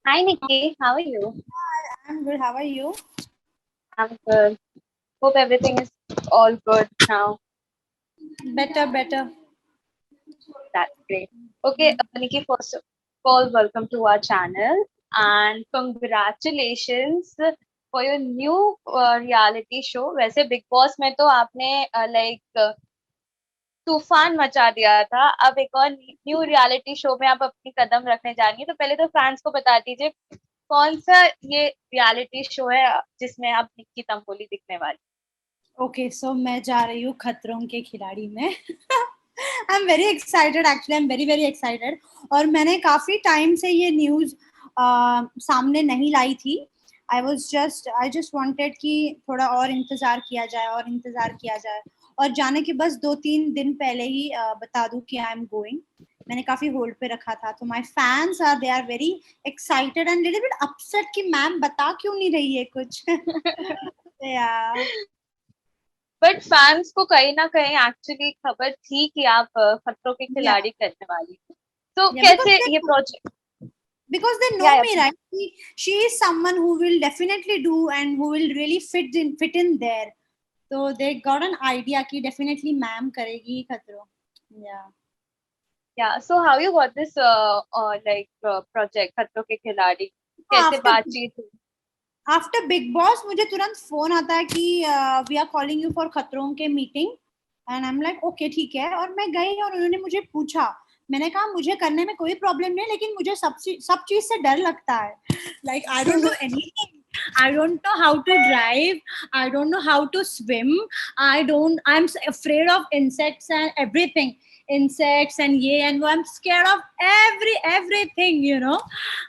Hi Nikki, how are you? I'm good. How are you? I'm good. Hope everything is all good now. Better. That's great. Okay, Nikki, first of all, welcome to our channel and congratulations for your new reality show. वैसे big boss में तो आपने like तूफान मचा दिया था। अब एक और न्यू रियलिटी शो में आप अपनी कदम रखने जा रही हैं, तो पहले तो फैंस को बता दीजिए कौन सा ये रियलिटी शो है जिसमें आप निक्की तंबोली दिखने वाली। Okay, so मैं जा रही हूँ खतरों के खिलाड़ी में। I'm very excited actually. I'm very excited. और मैंने काफी टाइम से ये न्यूज सामने नहीं लाई थी. I just wanted कि थोड़ा और इंतजार किया जाए और जाने के बस 2-3 दिन पहले ही बता दूं कि आई एम गोइंग. मैंने काफी होल्ड पे रखा था, तो my fans they are very excited and little bit upset कि मैम बता क्यों नहीं रही है कुछ. या बट फैंस को कहीं ना कहीं एक्चुअली खबर थी कि आप खतरों के या खिलाड़ी करने वाली हैं। तो या कैसे ये प्रोजेक्ट because they या know me, right? She is someone who will definitely do and who will really fit in there. So they got an idea कि definitely ma'am करेगी खतरों. Yeah. या so how you got this like project खतरों के खिलाड़ी, कैसे After बातचीत हुई? after Big Boss मुझे तुरंत फोन आता है कि we are calling you for खतरों के meeting and I'm like okay ठीक है. और मैं गई और उन्होंने मुझे पूछा. मैंने कहा मुझे करने में कोई प्रॉब्लम नहीं, लेकिन मुझे सब चीज से डर लगता है. Like I don't know anything. I don't know how to drive. I don't know how to swim. I'm afraid of insects and everything. Insects and ye and wo. I'm scared of everything.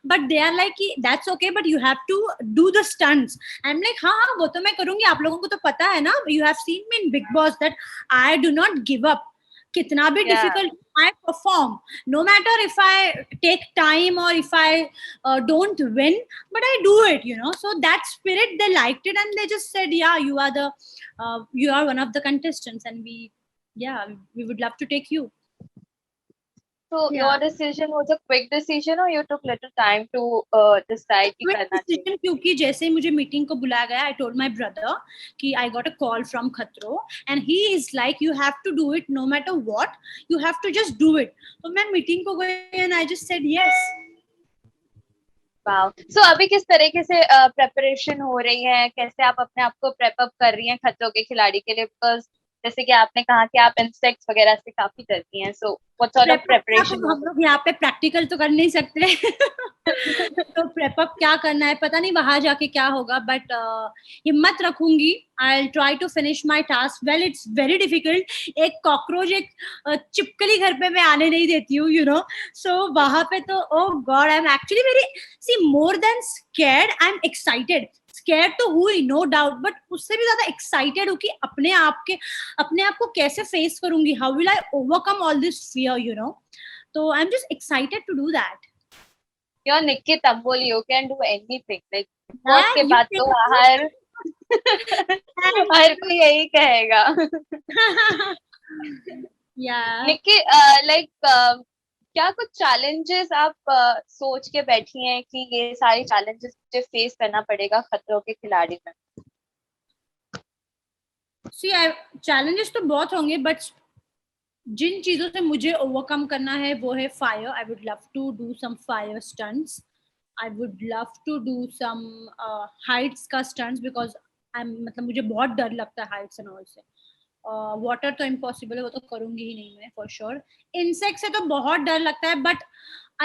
But they are like that's okay, but you have to do the stunts. I'm like हाँ वो तो मैं करूँगी, आप लोगों को तो पता है ना. You have seen me in Big Boss that I do not give up. कितना भी Yeah. difficult I perform, no matter if I take time or if I don't win, but I do it. So that spirit, they liked it and they just said yeah, you are one of the contestants and we would love to take you. So Yeah. your decision was a quick decision or you took little time to decide कि Quick करना चाहिए? decision क्योंकि जैसे ही मुझे meeting को बुलाया गया, I told my brother कि I got a call from खतरों and he is like you have to do it no matter what, you have to just do it. तो मैं मीटिंग को गई and I just said yes. Wow. So अभी किस तरीके से preparation हो रही है, कैसे आप अपने आप को प्रेप अप कर रही हैं खतरों के खिलाड़ी के लिए? बिकॉज जैसे कि आपने कहा कि आप इंसेक्ट्स वगैरह से काफी डरती हैं, so what sort of preparation हम लोग यहाँ पे प्रैक्टिकल तो कर नहीं सकते. तो प्रेप अप क्या करना है पता नहीं वहां जाके क्या होगा, बट हिम्मत रखूंगी. I try to finish my task. Well it's very difficult. एक कॉकरोच, एक चिपकली घर पे मैं आने नहीं देती हूँ. सो वहां पे तो oh god, I am actually very see more than scared, I am excited. Scared तो हुई नो डाउट, बट उससे भी ज्यादा एक्साइटेड हूँ कि अपने आप को कैसे फेस करूंगी. How will I overcome all this fear. तो I am just excited to do that. You're Nikki Tamboli, you can do anything. Like boss Yeah, के you बाद can तो do हर Thank हर you. कोई यही कहेगा. Yeah. निक्की लाइक क्या कुछ चैलेंजेस आप सोच के बैठी हैं कि ये सारे चैलेंजेस मुझे फेस करना पड़ेगा खतरों के खिलाड़ी में? See, challenges तो बहुत होंगे, बट जिन चीजों से मुझे ओवरकम करना है वो है fire. I would love to do some fire stunts. I would love to do some heights का स्टंट्स, बिकॉज मतलब मुझे बहुत डर लगता है हाइट्स एंड ऑल से. वाटर तो इम्पॉसिबल है, वो तो करूंगी ही नहीं मैं फॉर श्योर. इंसेक्ट से तो बहुत डर लगता है, but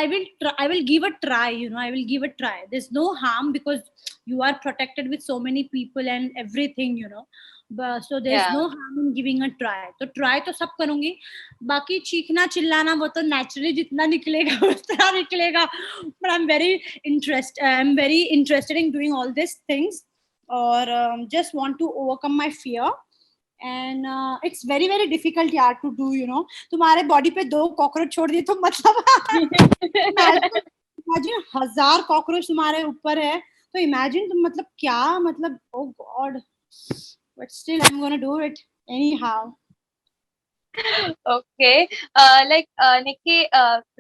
I will give a try. I will give a try. There's no harm because you are protected with so many people and everything. But so there's Yeah. no harm in giving a try. तो try तो सब करूंगी. बाकी चीखना चिल्लाना वो तो naturally जितना निकलेगा उस तरह निकलेगा. But I'm very interested in doing all these things, or just want to overcome my fear. And it's very very difficult यार टू डू. तुम्हारे बॉडी पे 2 कॉकरोच छोड़ दिए तो मतलब इमेजिन 1000 कॉकरोच तुम्हारे ऊपर है, तो इमेजिन तुम मतलब क्या मतलब oh god. But still I am gonna do it anyhow. Okay, like Nikki,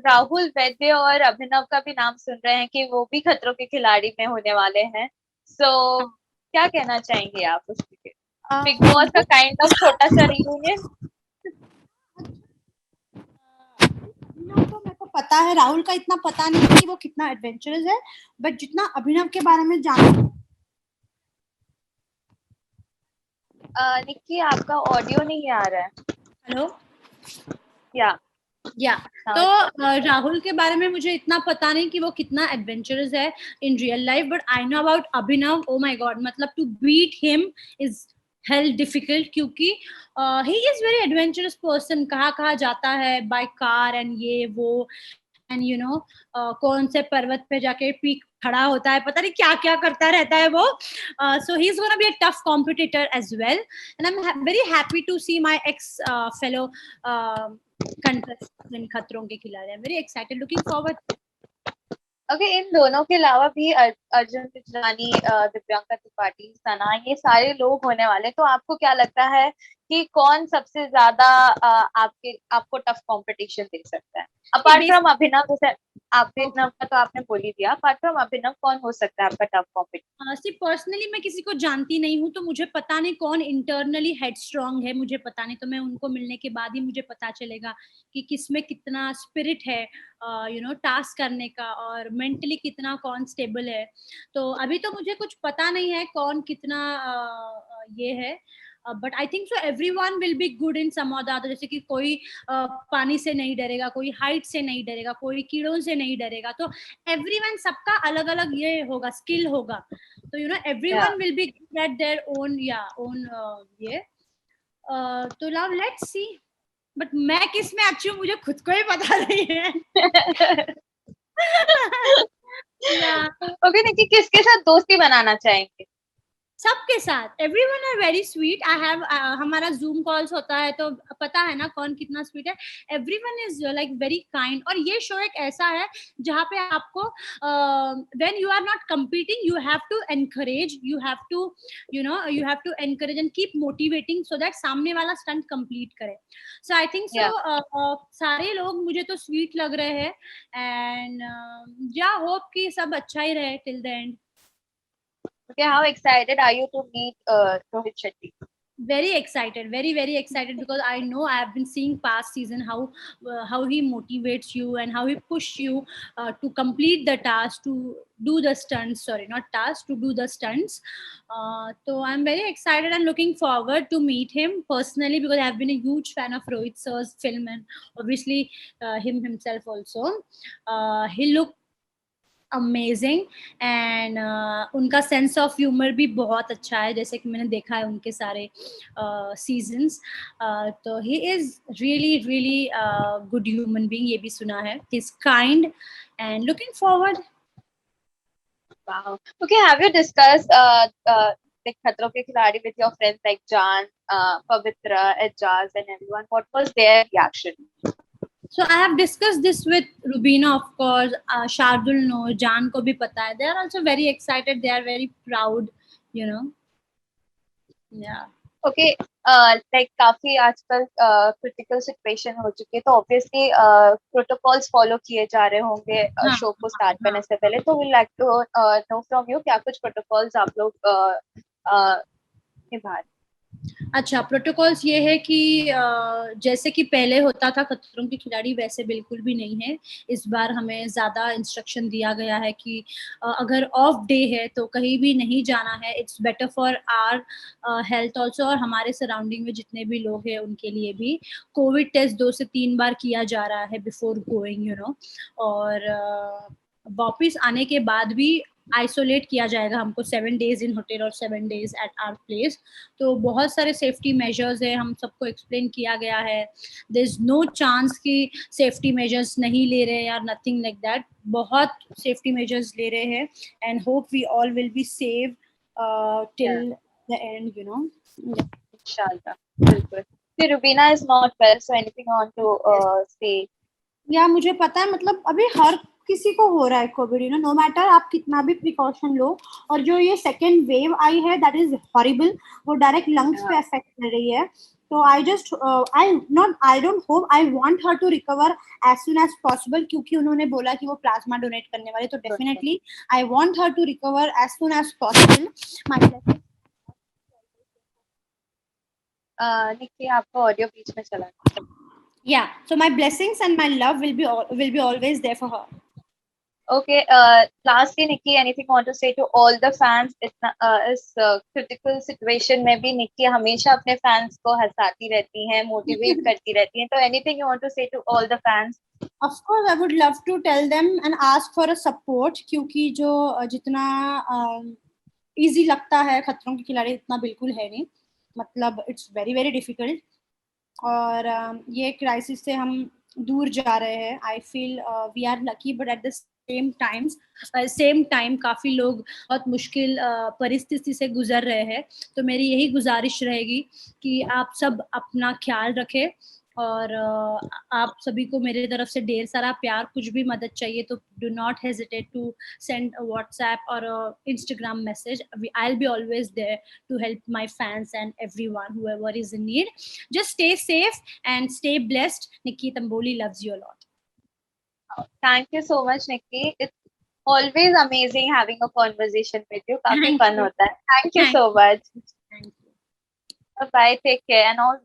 Rahul Vaidya और अभिनव का भी नाम सुन रहे हैं कि वो भी खतरों के खिलाड़ी में होने वाले हैं, सो क्या कहना चाहेंगे आप उसके? बिग बॉस का काइंड ऑफ छोटा सा रियूनियन। अभिनव तो मेरे को पता है, राहुल का इतना पता नहीं है कि वो कितना एडवेंचरस है, बट जितना अभिनव के बारे में जानती हूँ। निक्की, आपका ऑडियो नहीं आ रहा है। हेलो। या या तो राहुल के बारे में मुझे इतना पता नहीं कि वो कितना एडवेंचरस है in real life, but I know about Abhinav. Oh my god, मतलब to beat him is hell difficult, क्योंकि he is very adventurous person. कहाँ जाता है बाय कार एंड ये वो, एंड यू नो कौन से पर्वत पे जाके पीक खड़ा होता है, पता नहीं क्या क्या करता रहता है वो। So he is gonna be a tough competitor as well, and I am very happy to see my ex fellow contestant in Khatron ke Khiladi. I am very excited, looking forward. Okay, इन दोनों के अलावा भी अर्जुन बिजलानी, दिव्यांका त्रिपाठी, सना, ये सारे लोग होने वाले, तो आपको क्या लगता है कि कौन सबसे ज्यादा आपको टफ कंपटीशन दे सकता है? अपार्ट फ्रॉम अभिनव, जैसे अभिनव का तो आपने बोल ही दिया, अपार्ट फ्रॉम अभिनव कौन हो सकता है आपका टफ कंपटीशन? सी पर्सनली मैं किसी को जानती नहीं हूँ, तो मुझे पता नहीं कौन इंटरनली हेड स्ट्रॉन्ग है, मुझे पता नहीं। तो मैं उनको मिलने के बाद ही मुझे पता चलेगा कि किसमें कितना स्पिरिट है यू नो टास्क करने का, और मेंटली कितना कौन स्टेबल है। तो अभी तो मुझे कुछ पता नहीं है कौन कितना ये है, but I think so everyone will be good in some or the other. जैसे कि कोई पानी से नहीं डरेगा, कोई हाइट से नहीं डरेगा, कोई कीड़ों से नहीं डरेगा। तो एवरीवन, सबका अलग अलग ये होगा, स्किल होगा। तो you know everyone will be good at their own own ये। तो नाउ लेट्स सी, बट मैं किस में अच्छी हूँ मुझे खुद को ही पता नहीं है। ओके निक्की, किसके साथ दोस्ती बनाना चाहेंगे? सबके साथ। Everyone are very sweet. I have हमारा जूम कॉल्स होता है तो पता है ना कौन कितना स्वीट है। Everyone is like very kind. और ये शो एक ऐसा है जहाँ पे आपको when you are not competing, you have to encourage, you have to you have to encourage and keep motivating so that सामने वाला स्टंट कंप्लीट करे। सो आई थिंक सो सारे लोग मुझे तो स्वीट लग रहे हैं, एंड या होप कि सब अच्छा ही रहे till the and. Okay, how excited are you to meet Rohit Shetty? Very excited, very excited, because I know I have been seeing past season how he motivates you and how he push you to complete the task, to do the stunts, sorry, not task, to do the stunts. So I'm very excited and looking forward to meet him personally, because I have been a huge fan of Rohit sir's film, and obviously him himself also. He looked amazing, and उनका sense of humour भी बहुत अच्छा है, जैसे कि मैंने देखा है उनके सारे सीजन्स। तो he is really really good human being, ये भी सुना है। He is kind and looking forward. Wow. Okay, have you discussed like खतरों के खिलाड़ी with your friends like Jan, Pavitra, Ejaz, and everyone? What was their reaction? So I have discussed this with Rubina, of course. Shardul knows, Jan को भी पता है. They are also very excited. They are very proud, you know. Yeah. Okay, like काफी आजकल critical situation हो चुकी है, तो ऑब्वियसली प्रोटोकॉल्स फॉलो किए जा रहे होंगे शो को स्टार्ट करने से पहले, तो we like to know from you क्या कुछ प्रोटोकॉल्स आप लोग निभा रहे? अच्छा, प्रोटोकॉल्स ये है कि जैसे कि पहले होता था खतरों के खिलाड़ी, वैसे बिल्कुल भी नहीं है। इस बार हमें ज़्यादा इंस्ट्रक्शन दिया गया है कि अगर ऑफ डे है तो कहीं भी नहीं जाना है। It's better for our health also, और हमारे सराउंडिंग में जितने भी लोग हैं उनके लिए भी कोविड टेस्ट 2 से 3 बार किया जा रहा है बिफोर गोइंग, यू नो। और वापस आने के बाद भी आइसोलेट किया जाएगा हमको 7 days इन होटल और 7 days एट आवर प्लेस। तो बहुत सारे सेफ्टी मेजर्स है, हम सबको एक्सप्लेन किया गया है। देयर इज नो चांस कि सेफ्टी मेजर्स नहीं ले रहे या नथिंग लाइक दैट। बहुत सेफ्टी मेजर्स ले रहे हैं, and hope we all will be save till the end, you know. इंशाल्लाह, बिल्कुल। फिर Rubina is not well, so anything you want to say? या मुझे पता है, मतलब अभी हर किसी को हो रहा है COVID, you know, no matter आप कितना भी प्रिकॉशन लो। और जो ये सेकेंड वेव आई है दैट इज हॉरिबल, वो डायरेक्ट लंग्स पे अफेक्ट कर रही है। So I just I don't hope, I want her to recover as soon as possible, क्योंकि उन्होंने बोला कि वो प्लाज्मा डोनेट करने वाले, तो definitely I want her to recover as soon as possible. My blessings. Nikki आपका ऑडियो बीच में चला गया. Yeah, so my blessings and my love will be always there for her. Okay, lastly, Nikki, anything you want to say to all the fans? इस critical situation में भी निक्की हमेशा अपने fans को हंसाती रहती हैं, motivate करती रहती हैं. तो anything you want to say to all the fans? Of course, I would love to tell them and ask for a support, क्योंकि जो जितना easy लगता है खतरों के खिलाड़ी, इतना बिल्कुल है नहीं. मतलब it's very very difficult. और ये क्राइसिस से हम दूर जा रहे हैं. I feel we are lucky, but at the same time काफी लोग बहुत मुश्किल परिस्थिति से गुजर रहे हैं. तो मेरी यही गुजारिश रहेगी कि आप सब अपना ख्याल रखें, और आप सभी को मेरे तरफ से ढेर सारा प्यार. कुछ भी मदद चाहिए तो do not hesitate to send a WhatsApp or a Instagram message. I'll be always there to help my fans and everyone, whoever is in need. Just stay safe and stay blessed. Nikki Tamboli loves you a lot. Thank you so much, Nikki. It's always amazing having a conversation with you. काफी Thank fun you. होता है. Thank you Thank so much. Thank you. Bye. Take care and all.